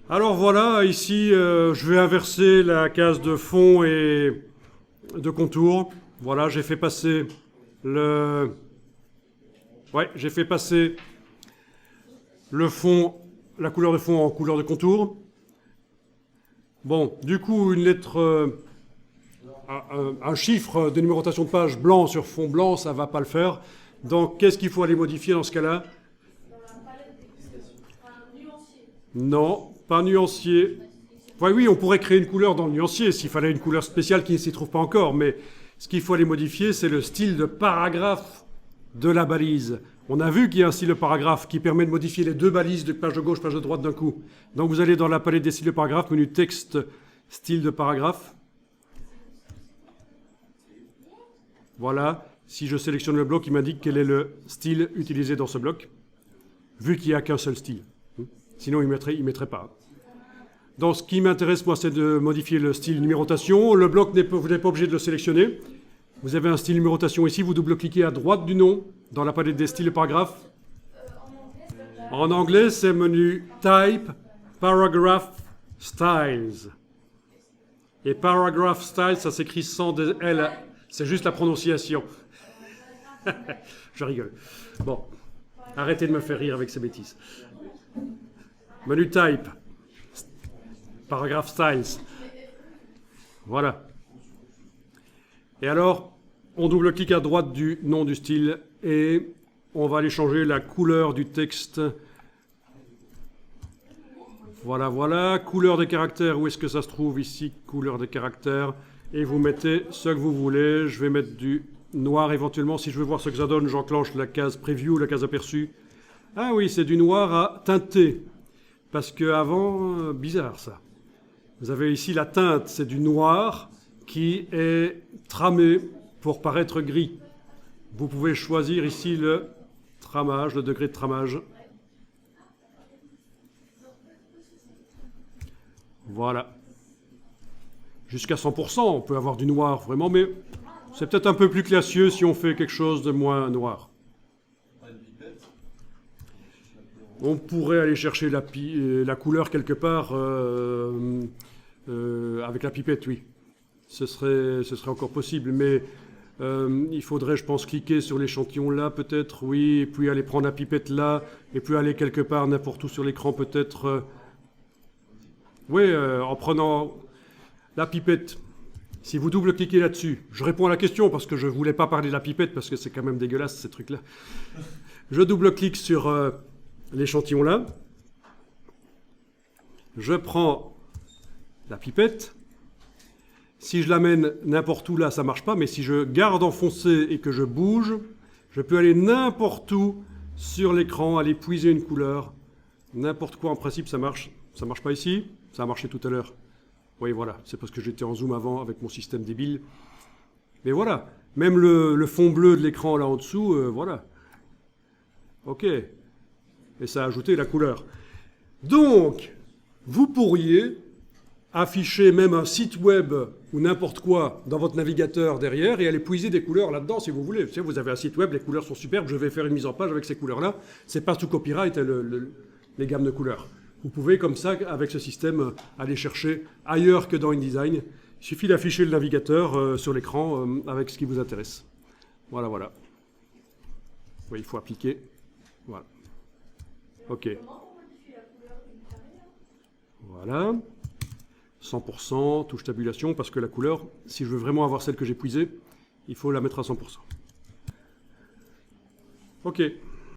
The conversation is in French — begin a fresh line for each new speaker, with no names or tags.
Alors voilà, ici, je vais inverser la case de fond et de contour. Voilà, j'ai fait passer le... Ouais, j'ai fait passer le fond, la couleur de fond en couleur de contour. Bon, du coup, une lettre, un chiffre de numérotation de page blanc sur fond blanc, ça ne va pas le faire. Donc, qu'est-ce qu'il faut aller modifier dans ce cas-là? Non, pas nuancier. Ouais, oui, on pourrait créer une couleur dans le nuancier s'il fallait une couleur spéciale qui ne s'y trouve pas encore, mais ce qu'il faut aller modifier, c'est le style de paragraphe de la balise. On a vu qu'il y a un style de paragraphe qui permet de modifier les deux balises de page de gauche, page de droite d'un coup. Donc vous allez dans la palette des styles de paragraphe, menu texte, style de paragraphe. Voilà. Si je sélectionne le bloc, il m'indique quel est le style utilisé dans ce bloc, vu qu'il n'y a qu'un seul style. Sinon, il ne mettrait pas. Donc, ce qui m'intéresse, moi, c'est de modifier le style numérotation. Le bloc, vous n'êtes pas obligé de le sélectionner. Vous avez un style numérotation ici. Vous double-cliquez à droite du nom, dans la palette des styles et paragraphes. En anglais, c'est menu Type, Paragraph, Styles. Et Paragraph Styles, ça s'écrit sans des L. C'est juste la prononciation. Je rigole. Bon, arrêtez de me faire rire avec ces bêtises. Menu Type. Paragraph Styles. Voilà. Et alors, on double-clique à droite du nom du style et on va aller changer la couleur du texte. Voilà, voilà. Couleur des caractères, où est-ce que ça se trouve ici? Couleur des caractères. Et vous mettez ce que vous voulez. Je vais mettre du noir éventuellement. Si je veux voir ce que ça donne, j'enclenche la case preview, la case aperçu. Ah oui, c'est du noir à teinter. Parce qu'avant, bizarre ça. Vous avez ici la teinte, c'est du noir qui est tramé pour paraître gris. Vous pouvez choisir ici le tramage, le degré de tramage. Voilà. Jusqu'à 100%, on peut avoir du noir vraiment, mais c'est peut-être un peu plus classieux si on fait quelque chose de moins noir. On pourrait aller chercher la couleur quelque part avec la pipette, oui. Ce serait encore possible, mais il faudrait, je pense, cliquer sur l'échantillon là, peut-être, oui, et puis aller prendre la pipette là, et puis aller quelque part, n'importe où sur l'écran, peut-être. Oui, en prenant la pipette. Si vous double-cliquez là-dessus, je réponds à la question parce que je ne voulais pas parler de la pipette parce que c'est quand même dégueulasse ces trucs-là. Je double-clique sur l'échantillon là. Je prends la pipette. Si je l'amène n'importe où là, ça ne marche pas, mais si je garde enfoncé et que je bouge, je peux aller n'importe où sur l'écran, aller puiser une couleur. N'importe quoi, en principe, ça marche. Ça ne marche pas ici, ça a marché tout à l'heure. Oui, voilà, c'est parce que j'étais en zoom avant avec mon système débile. Mais voilà, même le fond bleu de l'écran là en dessous, voilà. OK. Et ça a ajouté la couleur. Donc, vous pourriez afficher même un site web ou n'importe quoi dans votre navigateur derrière et aller puiser des couleurs là-dedans si vous voulez. Vous savez, vous avez un site web, les couleurs sont superbes, je vais faire une mise en page avec ces couleurs-là. C'est pas sous copyright, les gammes de couleurs. Vous pouvez, comme ça, avec ce système, aller chercher ailleurs que dans InDesign. Il suffit d'afficher le navigateur sur l'écran avec ce qui vous intéresse. Voilà, voilà. Oui, il faut appliquer. Voilà. OK. Voilà. 100%, touche tabulation, parce que la couleur, si je veux vraiment avoir celle que j'ai puisée, il faut la mettre à 100%. OK.